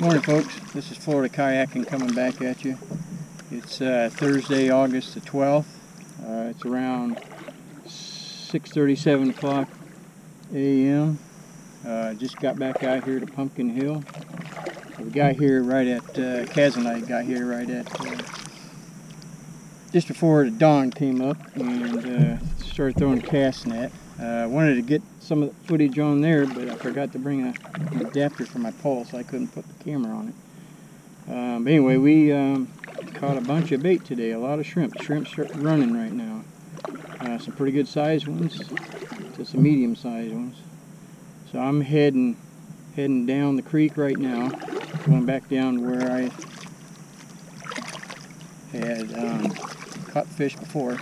Morning folks, this is Florida Kayak'n coming back at you. It's Thursday, August the 12th. It's around 6:30, 7 o'clock a.m. Just got back out here to Pumpkin Hill. So we got here right at, Caz and I got here right at, just before the dawn came up and started throwing a cast net. I wanted to get some of the footage on there, but I forgot to bring an adapter for my pole, so I couldn't put the camera on it. But anyway, we caught a bunch of bait today, a lot of shrimp. Shrimp's running right now. Some pretty good sized ones to some medium sized ones. So I'm heading down the creek right now, going back down where I had caught fish before.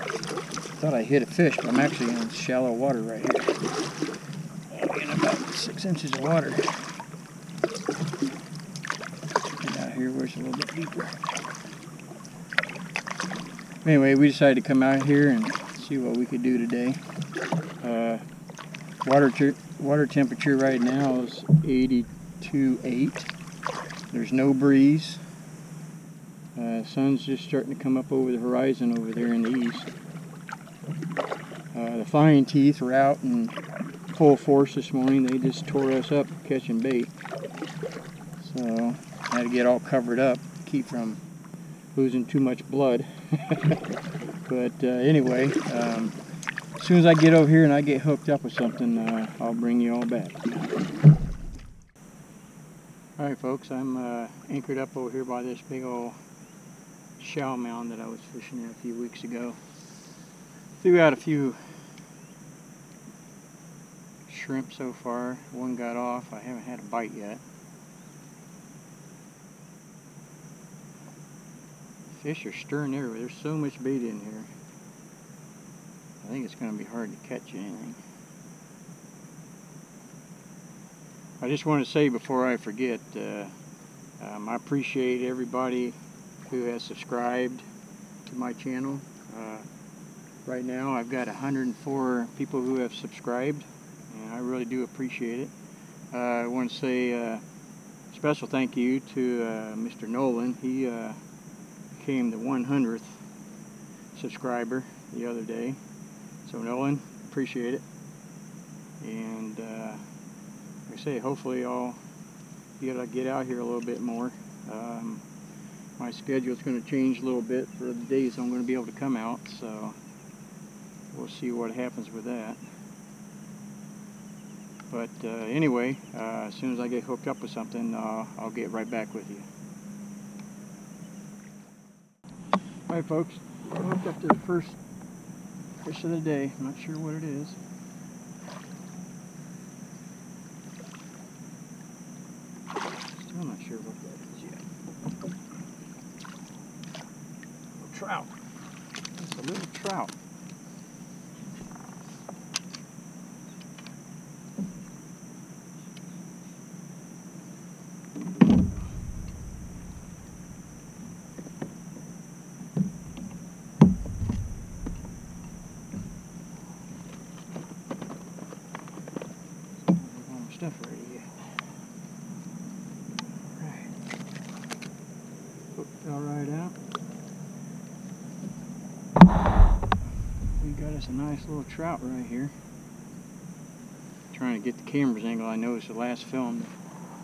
Thought I hit a fish, but I'm actually in shallow water right here. In about 6 inches of water. Get out here where it's a little bit deeper. Anyway, we decided to come out here and see what we could do today. Water temperature right now is 82.8. There's no breeze. Sun's just starting to come up over the horizon over there in the east. The flying teeth were out in full force this morning. They just tore us up catching bait. So I had to get all covered up, keep from losing too much blood. But anyway, as soon as I get over here and I get hooked up with something, I'll bring you all back. Alright folks, I'm anchored up over here by this big old shell mound that I was fishing at a few weeks ago. Threw out a few shrimp so far. One got off. I haven't had a bite yet. Fish are stirring everywhere. There's so much bait in here. I think it's going to be hard to catch anything. I just want to say before I forget, I appreciate everybody who has subscribed to my channel. Right now I've got 104 people who have subscribed, and I really do appreciate it. I want to say a special thank you to Mr. Nolan. He became the 100th subscriber the other day. So Nolan, appreciate it. And like I say, hopefully I'll be able to get out here a little bit more. My schedule is going to change a little bit for the days I'm going to be able to come out, so we'll see what happens with that. But anyway, as soon as I get hooked up with something, I'll get right back with you. Alright folks, I'm hooked up to the first fish of the day. I'm not sure what it is. Still not sure what that is yet. A trout. It's a little trout. Stuff ready yet. Alright. Hooked all right out. We got us a nice little trout right here. Trying to get the camera's angle. I noticed the last film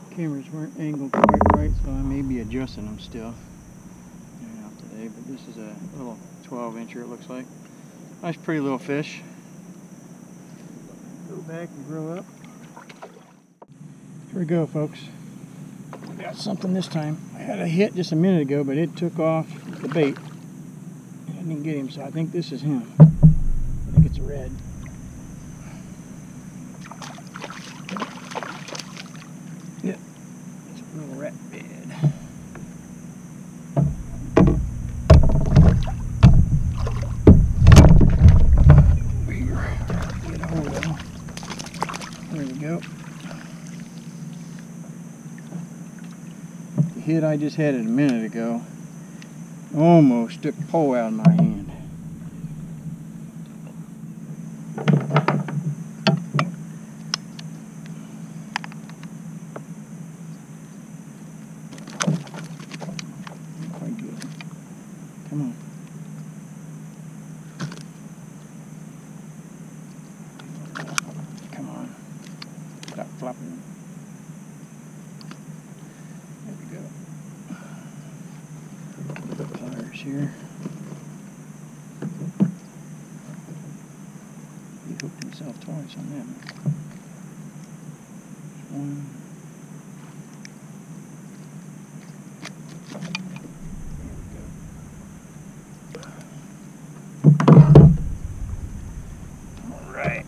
the cameras weren't angled quite right, so I may be adjusting them still out today. But this is a little 12-incher it looks like. Nice pretty little fish. Go back and grow up. Here we go folks. We got something this time. I had a hit just a minute ago, but it took off the bait. I didn't get him, so I think this is him. I think it's a red. Yep, it's a little rat bed. Over here, get a hold of him. There we go. The hit I just had it a minute ago almost took the pole out of my hand. here. He hooked himself twice on that one. One. Alright.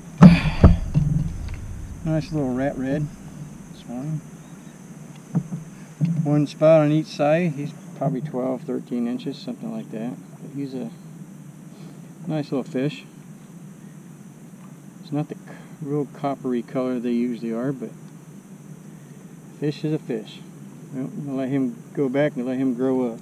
Nice little rat red this morning. One spot on each side. He's probably 12, 13 inches, something like that. But he's a nice little fish. It's not the real coppery color they usually are, but fish is a fish. Well, we'll let him go back and let him grow up.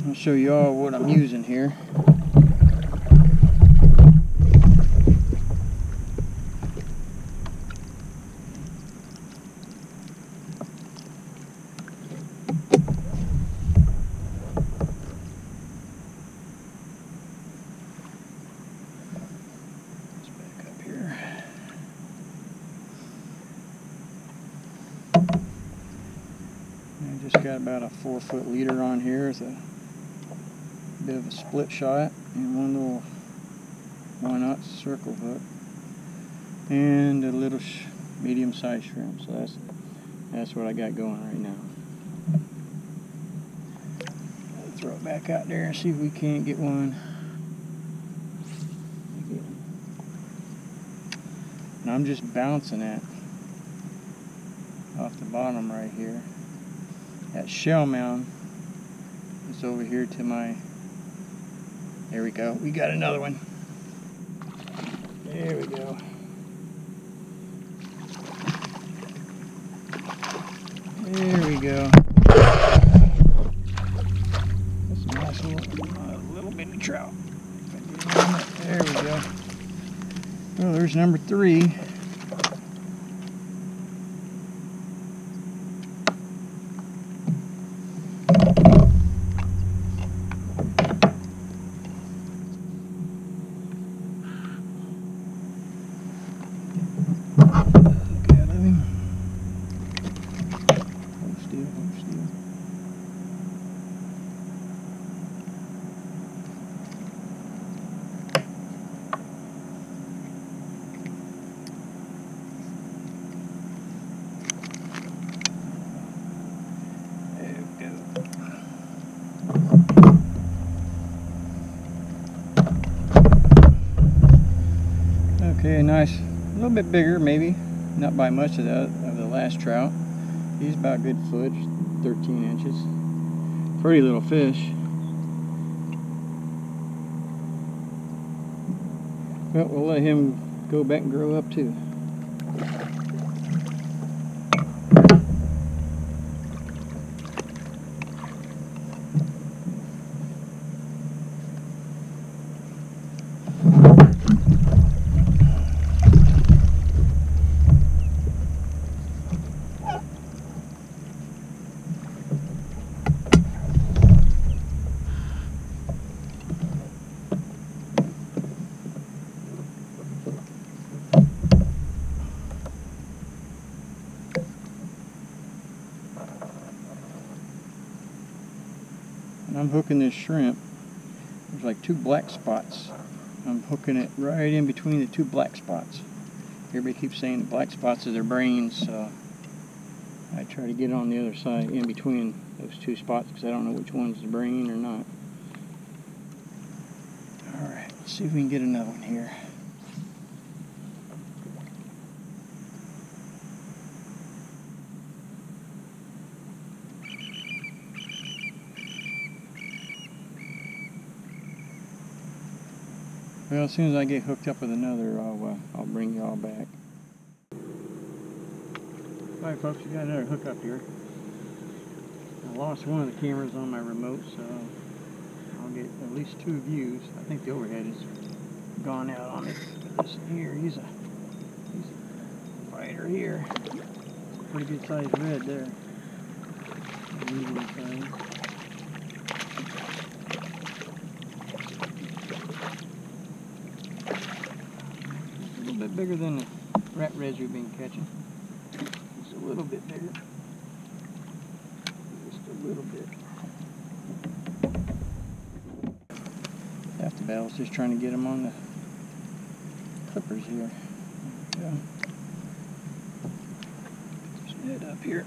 I'll show you all what I'm using here. Let's back up here. I just got about a 4-foot leader on here with a bit of a split shot and one little 1/0 circle hook and a little medium-sized shrimp. So that's what I got going right now. I'll throw it back out there and see if we can't get one. And I'm just bouncing that off the bottom right here. That shell mound is over here to my. There we go. We got another one. There we go. There we go. That's a nice little bitty trout. There we go. Oh, there's number 3. Okay, nice. A little bit bigger, maybe. Not by much of the last trout. He's about a good foot, 13 inches. Pretty little fish. But we'll let him go back and grow up too. And I'm hooking this shrimp. There's like 2 black spots. I'm hooking it right in between the 2 black spots. Everybody keeps saying the black spots are their brains, so I try to get on the other side in between those 2 spots because I don't know which one's the brain or not. Alright, let's see if we can get another one here. Well, as soon as I get hooked up with another, I'll bring y'all back. Alright folks, we got another hook up here. I lost one of the cameras on my remote, so I'll get at least 2 views. I think the overhead is gone out on it. But this here, he's a fighter here. Pretty good sized red there. Medium size. bit bigger than the rat reds we've been catching. Just a little bit bigger. Just a little bit. Half the battle's just trying to get them on the clippers here. There we go. Just head up here.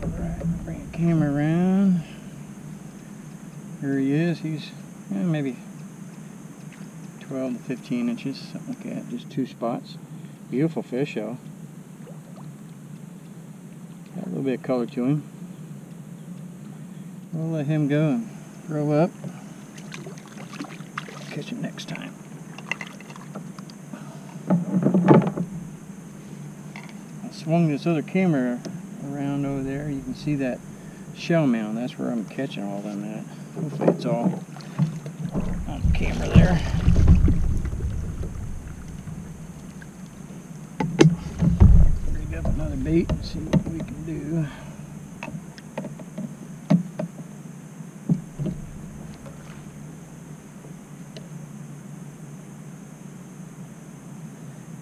Alright, bring the camera around. Here he is. He's maybe 12 to 15 inches, something like that. Just 2 spots. Beautiful fish though. Got a little bit of color to him. We'll let him go and grow up. Catch him next time. I swung this other camera around over there. You can see that shell mound. That's where I'm catching all of them at. Hopefully it's all on the camera there. Rig up another bait and see what we can do.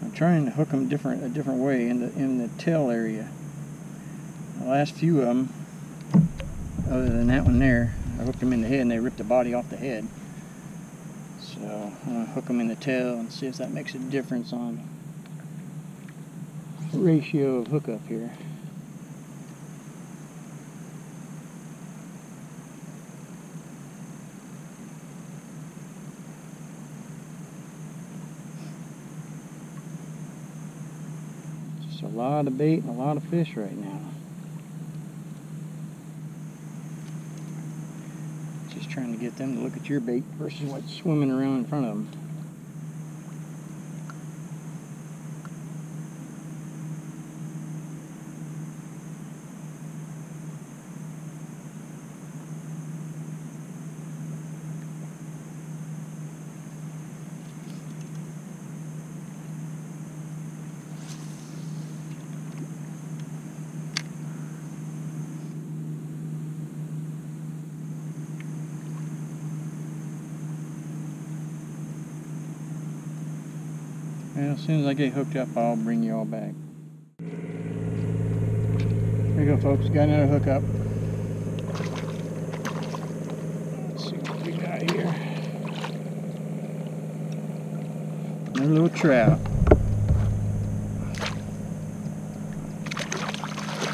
I'm trying to hook them a different way in the tail area. The last few of them, other than that one there, I hooked them in the head and they ripped the body off the head. So I'm going to hook them in the tail and see if that makes a difference on the ratio of hookup here. Just a lot of bait and a lot of fish right now. Trying to get them to look at your bait versus what's swimming around in front of them. And as soon as I get hooked up, I'll bring you all back. There you go, folks. Got another hookup. Let's see what we got here. Another little trout.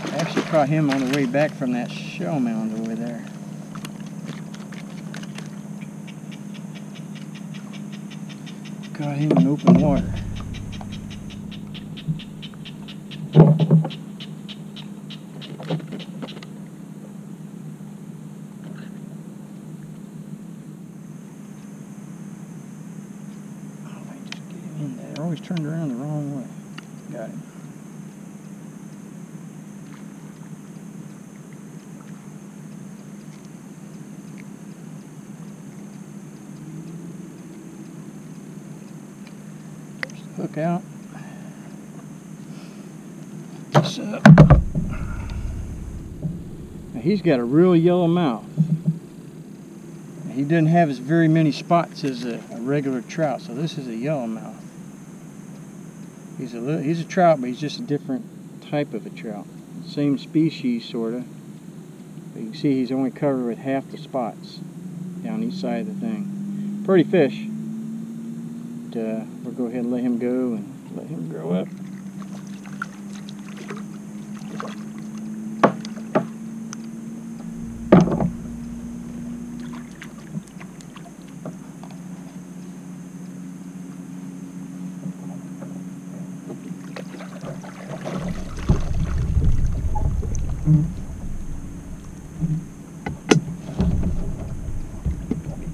I actually caught him on the way back from that shell mound over there. Caught him in open water. They're always turned around the wrong way. Got him. Just hook out. So, now he's got a real yellow mouth. He doesn't have as very many spots as a regular trout, so this is a yellowmouth. He's a trout, but he's just a different type of a trout. Same species, sort of. But you can see he's only covered with half the spots down each side of the thing. Pretty fish. But, we'll go ahead and let him go and let him grow up.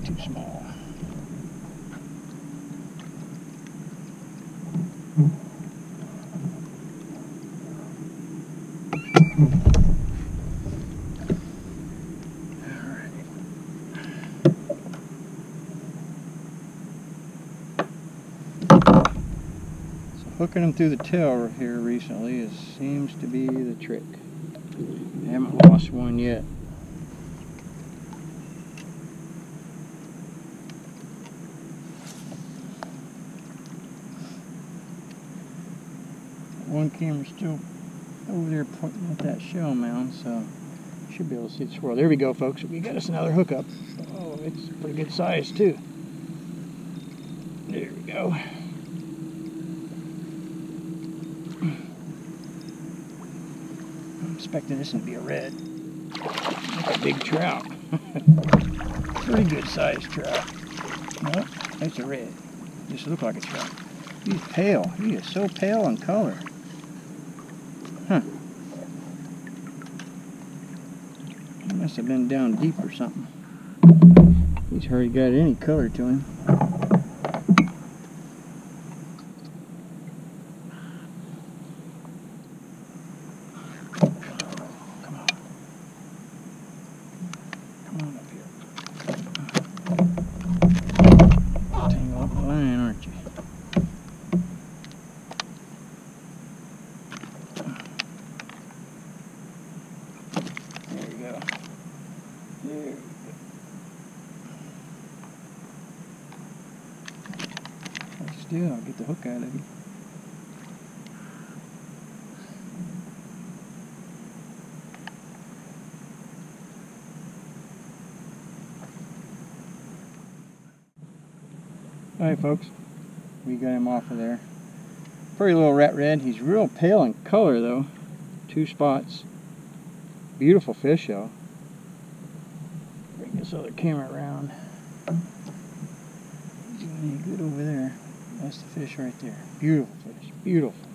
Too small. Hooking them through the tail here recently seems to be the trick. I haven't lost one yet. one camera's still over there pointing at that shell mound, so should be able to see the swirl. There we go, folks. We got us another hookup. Oh, it's pretty good size too. There we go. I'm expecting this one to be a red. That's a big trout. Pretty good sized trout. Nope, that's a red. Just look like a trout. He's pale. He is so pale in color. Huh. He must have been down deep or something. He's hardly got any color to him. Still, I'll get the hook out of him. Alright folks, we got him off of there. Pretty little rat red. He's real pale in color though. 2 spots. Beautiful fish though. Bring this other camera around. He's doing any good over there. That's the fish right there. Beautiful fish. Beautiful.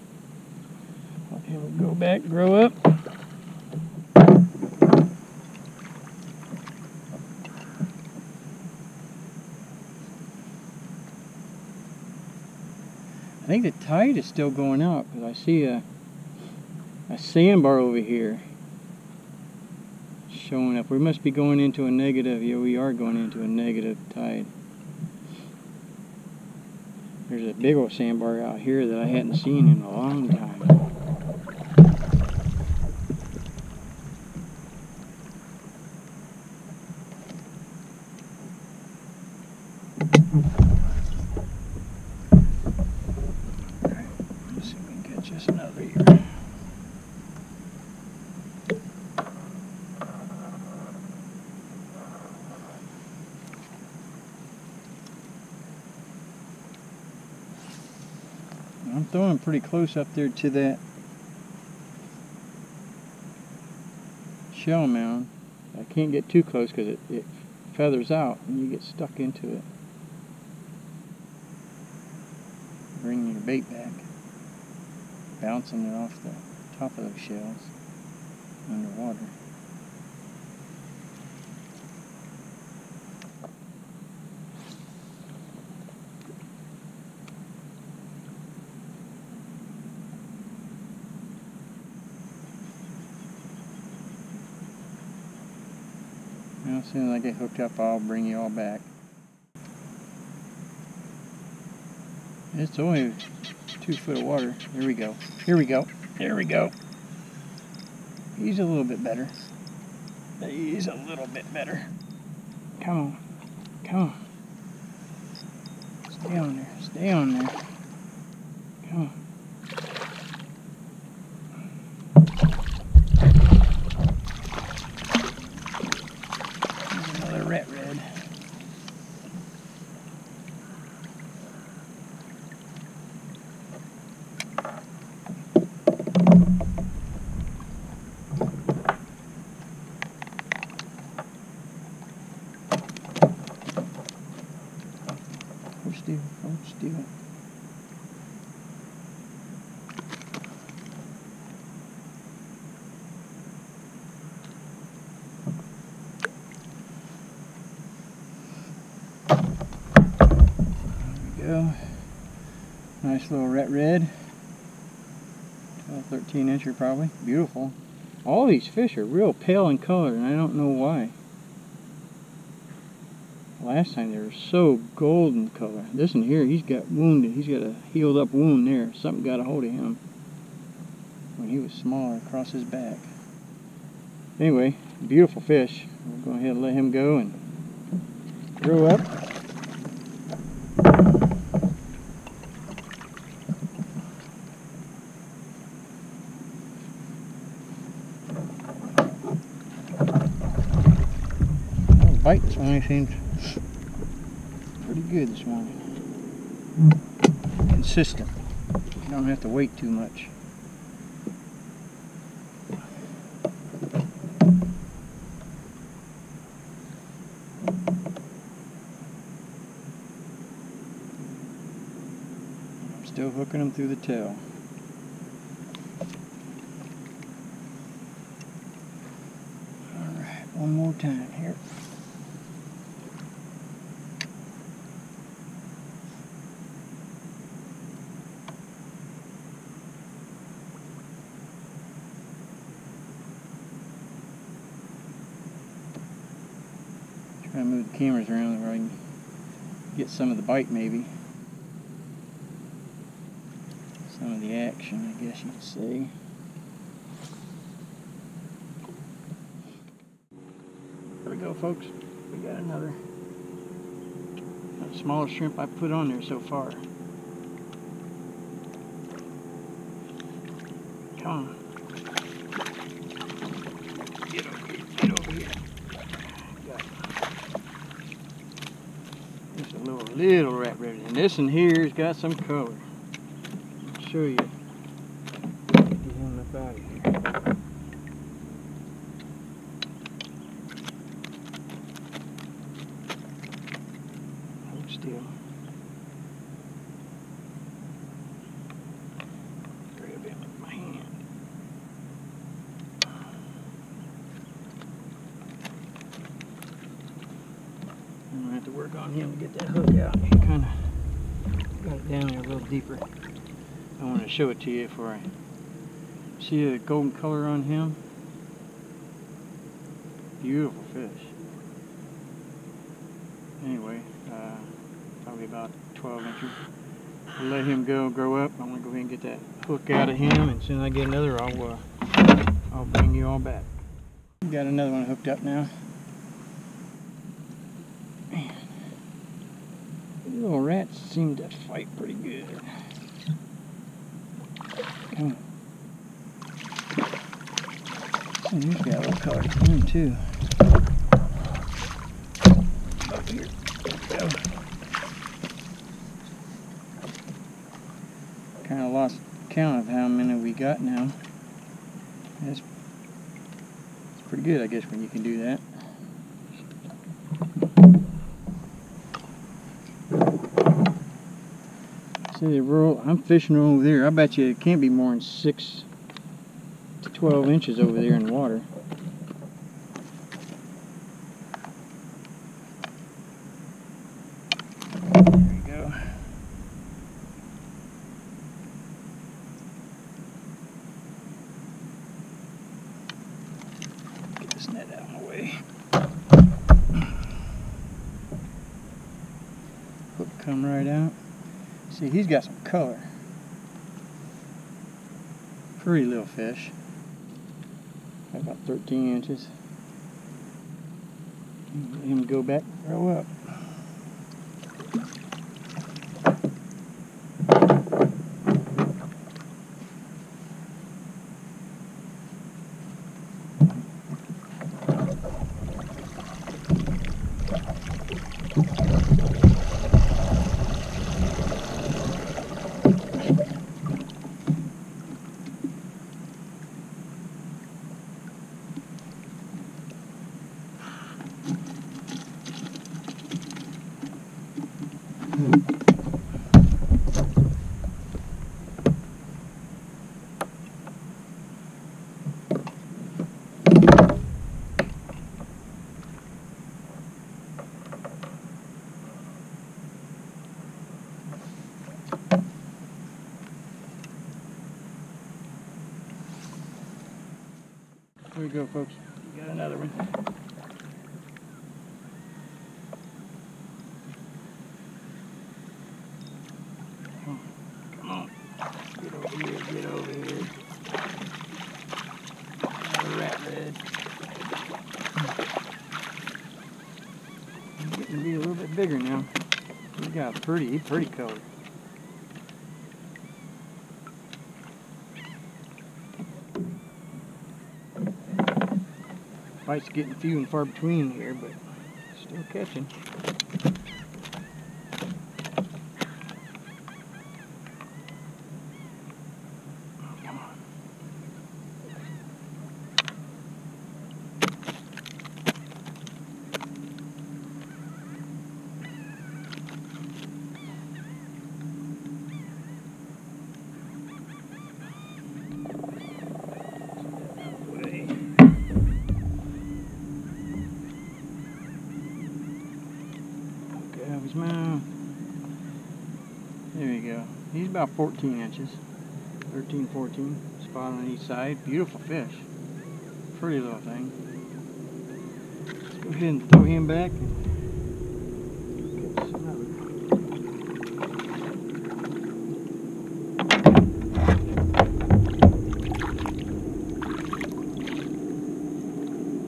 Let him go back, grow up. I think the tide is still going out because I see a sandbar over here showing up. We must be going into a negative. Yeah, we are going into a negative tide. There's a big old sandbar out here that I hadn't seen in a long time. Alright, let's see if we can catch us another here. I'm throwing pretty close up there to that shell mound. I can't get too close because it feathers out and you get stuck into it. Bringing your bait back, bouncing it off the top of those shells underwater. Now, as soon as I get hooked up, I'll bring you all back. It's only 2 foot of water. Here we go. Here we go. Here we go. He's a little bit better. He's a little bit better. Come on. Come on. Stay on there. Stay on there. Come on. Rat red. Hold still, hold still. Go. Nice little rat red. 12, 13 incher probably. Beautiful. All these fish are real pale in color and I don't know why. Last time they were so golden color. This one here, he's got wounded. He's got a healed up wound there. Something got a hold of him when he was smaller across his back. Anyway, beautiful fish. We'll go ahead and let him go and grow up. The bite this morning seems pretty good this morning. Consistent. You don't have to wait too much. I'm still hooking them through the tail. Alright, one more time here. Try to move the cameras around where I can get some of the bite, maybe. Some of the action, I guess you could say. There we go, folks. We got another smallest shrimp I put on there so far. Come on. Get over here. Get over here. Just a little rat red. And this one here's got some color. I'll show you. Get him up out of here. Hold still. Grab him with my hand. I'm gonna have to work on him to get that hook out. He kind of got it down there a little deeper. I want to show it to you before I see the golden color on him. Beautiful fish. Anyway, probably about 12 inches. I'll let him grow up. I'm gonna go ahead and get that hook out of him, and as soon as I get another, I'll bring you all back. Got another one hooked up now. Man, these little rats seem to fight pretty good. Come on. He's got a little color to him too. Up here. Go. Kind of lost count of how many we got now. It's pretty good, I guess, when you can do that. See, I'm fishing over there. I bet you it can't be more than 6 to 12 inches over there in the water. There we go. Get this net out of my way. Hook come right out. See, he's got some color. Pretty little fish. About 13 inches. Let him go back and grow up. Here we go, folks. We got another one. Come on. Get over here, get over here. Another rat red. He's getting to be a little bit bigger now. He's got a pretty color. Bites getting few and far between here, but still catching. Come on. His mouth. There you go. He's about 14 inches. 13, 14. Spot on each side. Beautiful fish. Pretty little thing. Let's go ahead and throw him back.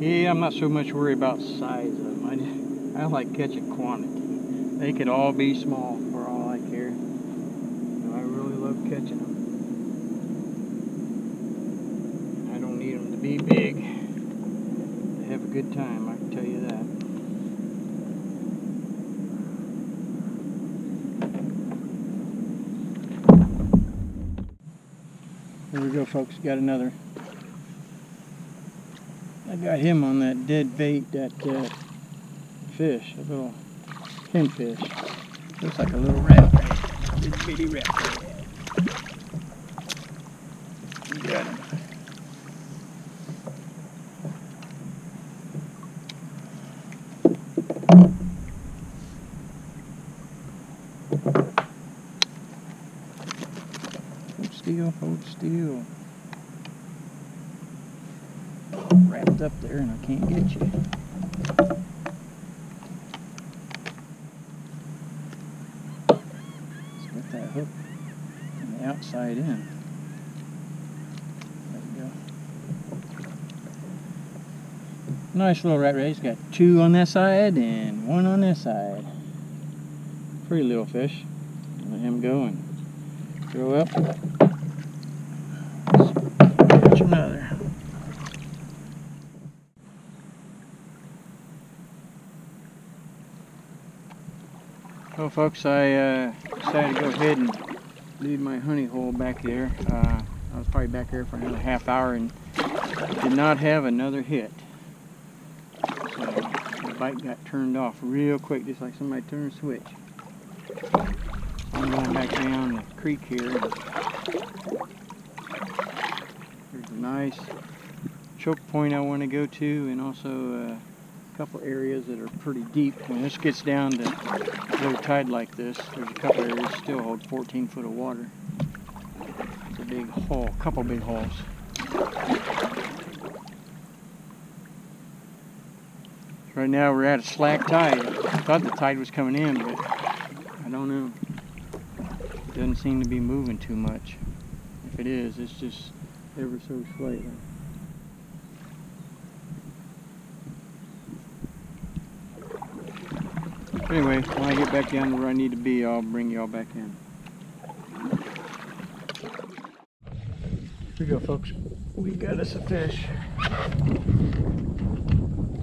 Yeah, I'm not so much worried about size of them. I like catching quantity. They could all be small for all I care. I really love catching them. I don't need them to be big to have a good time, I can tell you that. Here we go, folks. Got another. I got him on that dead bait, that fish, a little pinfish. Looks like a little rat. Little bitty rat. You got him. Hold still. Wrapped up there and I can't get you. That hook on the outside in. There we go. Nice little rat race. Got 2 on that side and 1 on this side. Pretty little fish. Let him go and throw up. Let's catch another. Well, folks, I decided to go ahead and leave my honey hole back there. I was probably back there for another half hour and did not have another hit. So the bite got turned off real quick, just like somebody turned a switch. I'm going back down the creek here. There's a nice choke point I want to go to, and also a couple areas that are pretty deep. When this gets down to low tide like this, there's a couple areas still hold 14 foot of water. It's a big hole, a couple big holes. Right now we're at a slack tide. I thought the tide was coming in, but I don't know. It doesn't seem to be moving too much. If it is, it's just ever so slightly. Anyway, when I get back down to where I need to be, I'll bring y'all back in. Here we go, folks. We got us a fish.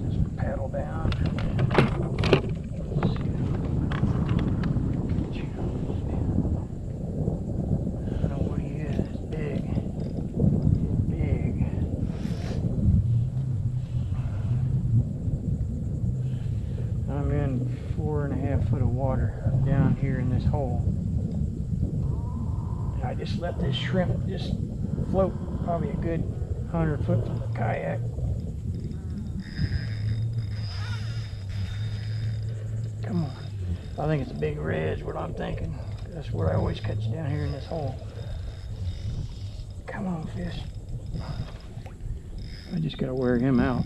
Just paddle down. I don't know what he is. It's big. Big. I'm in 4.5 foot of water down here in this hole. And I just let this shrimp just float probably a good 100 foot from the kayak. Come on. I think it's a big red is what I'm thinking. That's what I always catch down here in this hole. Come on, fish. I just gotta wear him out.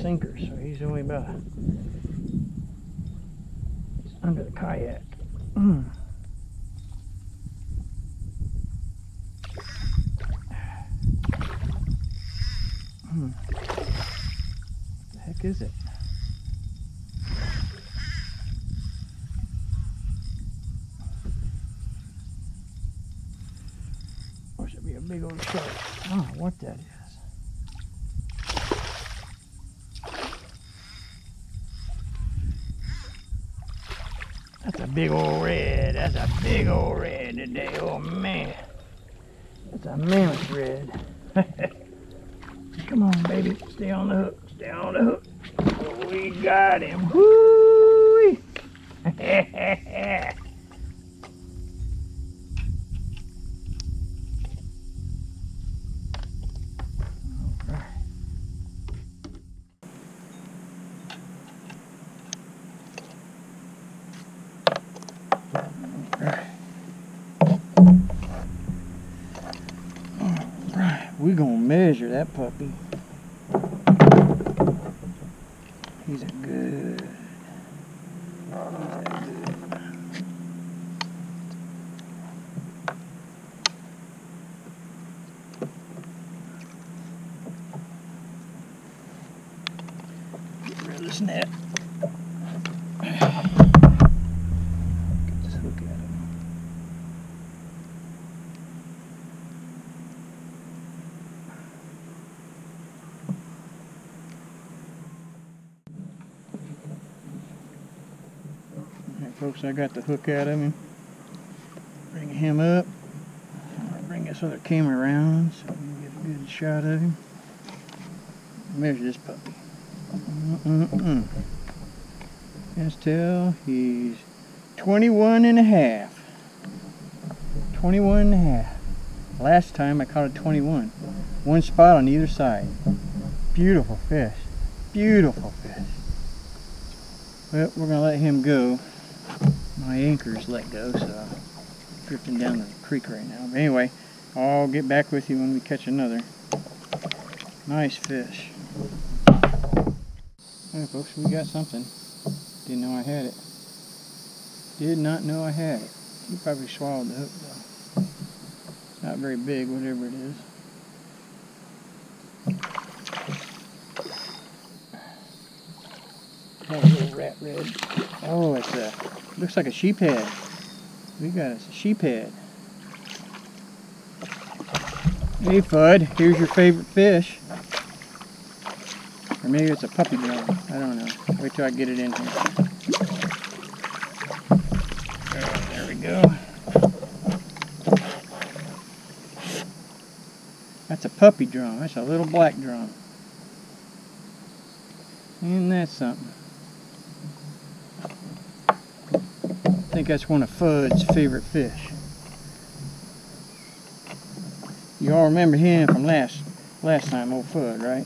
Sinker, so he's only about under the kayak. What the heck is it? big old shark. I don't know what that is. That's a big old red. That's a big old red today. Oh man. That's a mammoth red. Come on, baby. Stay on the hook. Stay on the hook. Oh, we got him. Whoo! We're gonna measure that puppy. He's a good. Get rid of this net. Get this hook out of him. Folks, I got the hook out of him. Bring him up. I'll bring this other camera around so we can get a good shot of him. Measure this puppy. Let's tell he's 21 and a half. 21 and a half. Last time I caught a 21. One spot on either side. Beautiful fish. Beautiful fish. Well, we're going to let him go. My anchor's let go, so I'm drifting down the creek right now. But anyway, I'll get back with you when we catch another. Nice fish. Alright folks, we got something. Didn't know I had it. Did not know I had it. He probably swallowed the hook though. Not very big, whatever it is. Oh, a little rat red. Oh, it's a, looks like a sheephead. We got a sheephead. Hey Fudd, here's your favorite fish. Or maybe it's a puppy drum. I don't know. Wait till I get it in here. Oh, there we go. That's a puppy drum. That's a little black drum. Isn't that something? I think that's one of Fudd's favorite fish. You all remember him from last time, old Fudd, right?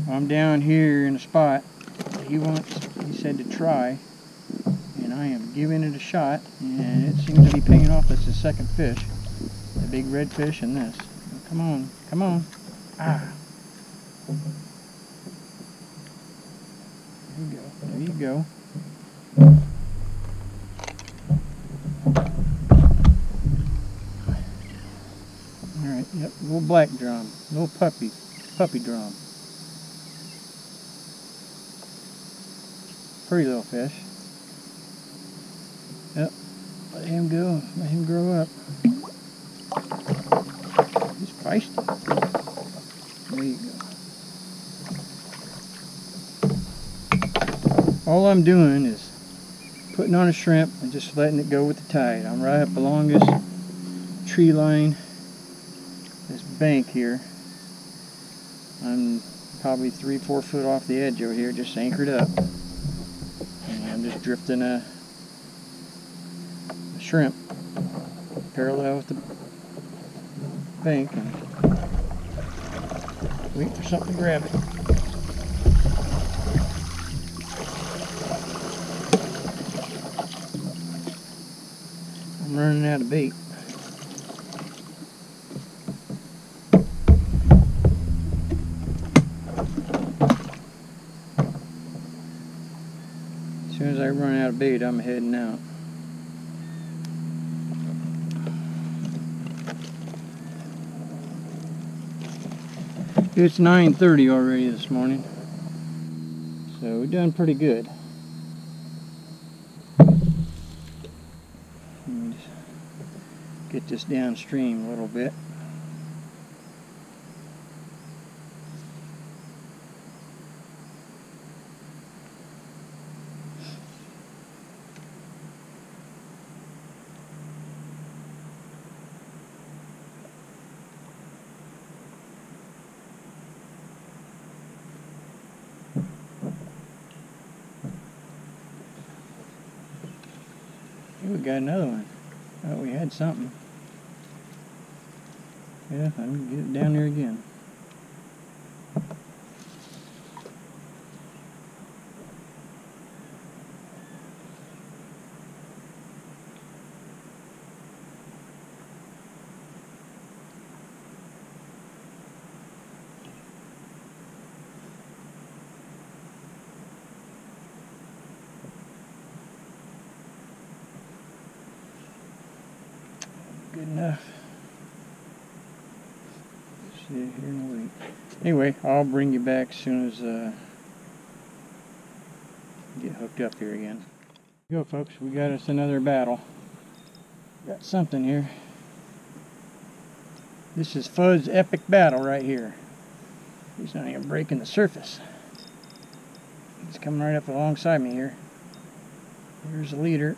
I'm down here in a spot that he said to try, and I am giving it a shot, and it seems to be paying off. That's the second fish, the big red fish and this. Come on, come on. Ah. There you go. There you go. Alright, yep, little black drum. Little puppy drum. Pretty little fish. Yep, let him go. Let him grow up. He's feisty. There you go. All I'm doing is putting on a shrimp and just letting it go with the tide. I'm right up along this tree line, this bank here. I'm probably 3-4 foot off the edge over here, just anchored up. And I'm just drifting a shrimp parallel with the bank and wait for something to grab it. I'm running out of bait. As soon as I run out of bait, I'm heading out. It's 9:30 already this morning, so we've done pretty good. Let me just get this downstream a little bit. Here we got another one. Oh, we had something. Yeah, I'm gonna get it down there again. Good enough. Sit here and wait. Anyway, I'll bring you back as soon as get hooked up here again. Here we go, folks. We got us another battle. Got something here. This is Fudd's epic battle right here. He's not even breaking the surface. He's coming right up alongside me here. Here's the leader.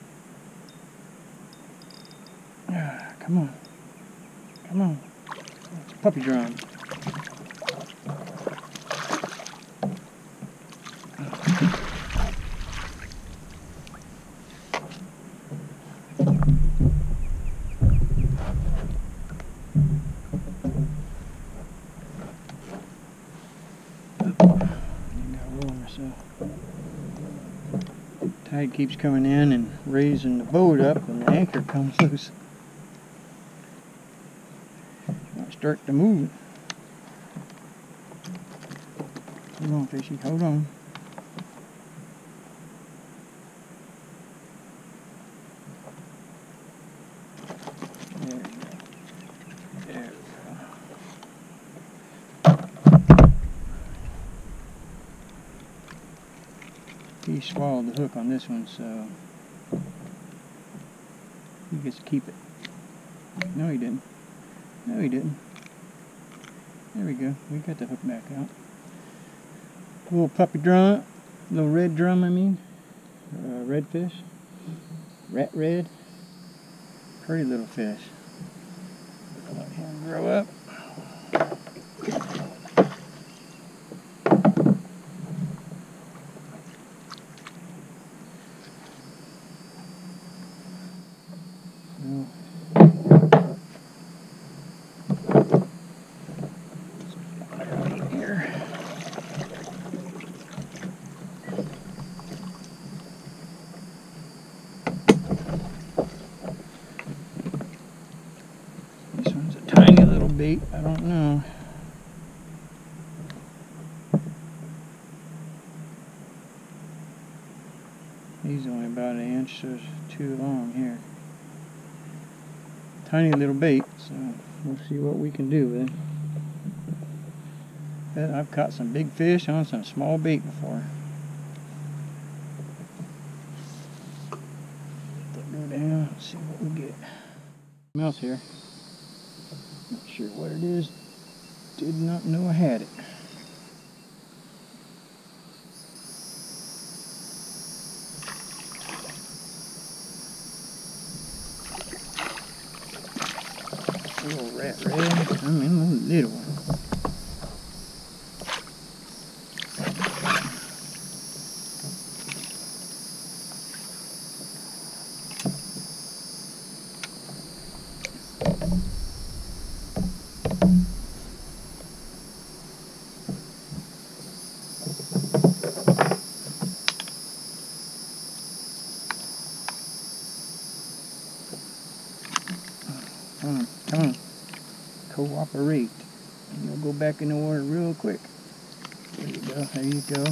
Come on. Come on. It's a puppy drum. Tide keeps coming in and raising the boat up, and the anchor comes loose. I start to move. Hold on, fishy, hold on. There we go. There we go. He swallowed the hook on this one, so he gets to keep it. No, he didn't. No, he didn't. There we go. We got the hook back out. Little puppy drum. Little red drum, I mean. Red fish. Rat red. Pretty little fish. Let him grow up. This one's a tiny little bait, I don't know. He's only about an inch or two long here. Tiny little bait, so we'll see what we can do with it. I've caught some big fish on some small bait before. Go down, see what we get. Something else here. Not sure what it is. Did not know I had it. A little rat red. I mean, a little one. Come on. Cooperate. And you'll go back in the water real quick. There you go. There you go.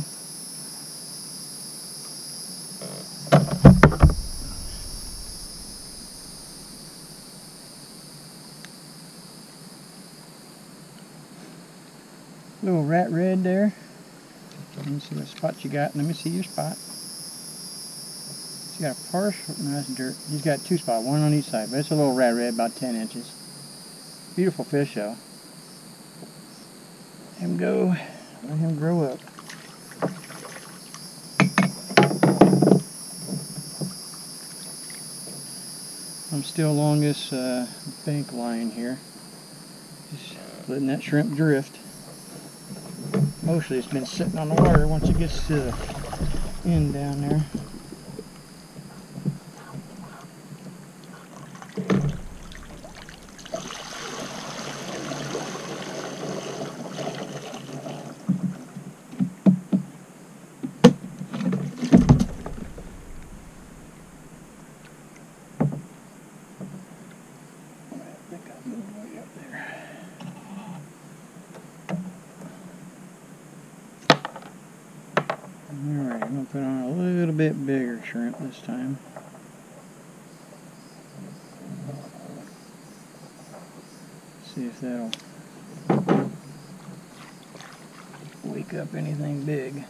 Little rat red there. Let me see what spot you got. Let me see your spot. He's got a partial, no, that's dirt. He's got two spots, one on each side, but it's a little rat red, about 10 inches. Beautiful fish though. Let him go, let him grow up. I'm still along this bank line here, just letting that shrimp drift. Mostly it's been sitting on the water once it gets to the end down there. Alright, I'm going to put on a little bit bigger shrimp this time. See if that'll wake up anything big.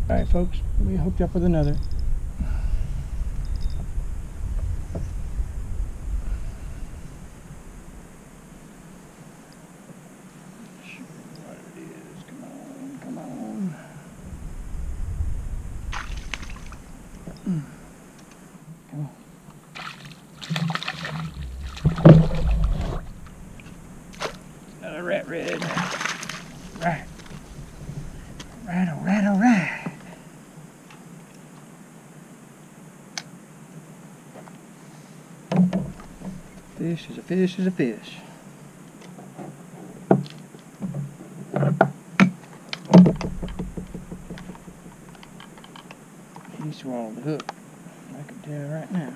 Alright folks, we hooked up with another. Not sure what it is. Come on, come on. Come on. Another rat red. Right. Right, alright, alright. Fish is a fish is a fish. He swallowed the hook. I can tell right now.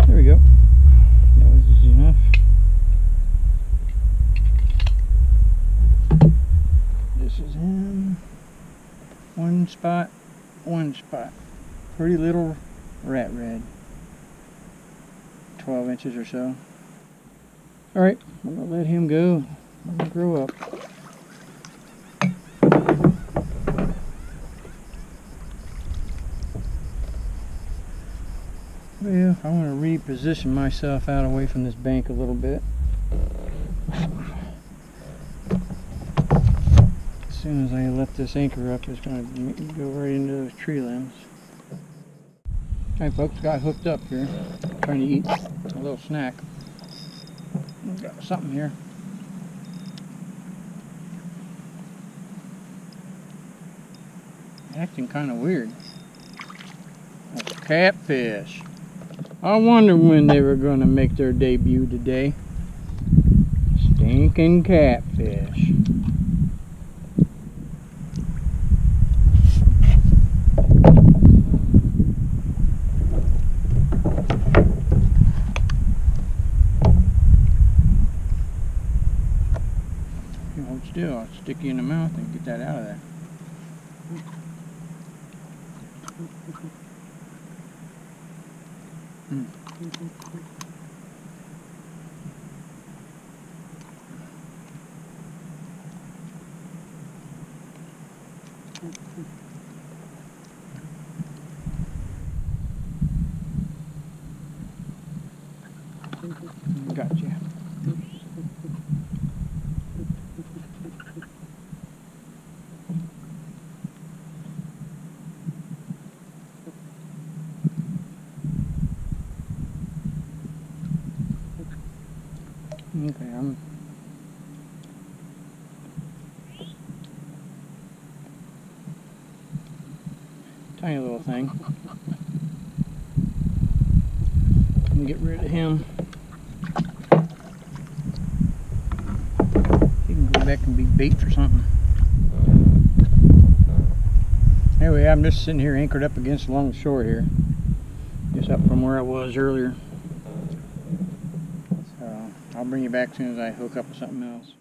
There we go. That was easy enough. This is him. One spot. Pretty little rat red. 12 inches or so. Alright, I'm going to let him go. Let him grow up. Well, I want to reposition myself out away from this bank a little bit. As soon as I let this anchor up, it's going to go right into those tree limbs. Alright folks, got hooked up here, trying to eat a little snack. Got something here. Acting kind of weird. That's catfish. I wonder when they were going to make their debut today. Stinking catfish. Hold still, I'll stick you in the mouth and get that out of there. Gotcha. Okay, I'm tiny little thing. Let me get rid of him. He can go back and be bait for something. Anyway, I'm just sitting here anchored up against along the shore here, just up from where I was earlier. So I'll bring you back as soon as I hook up with something else.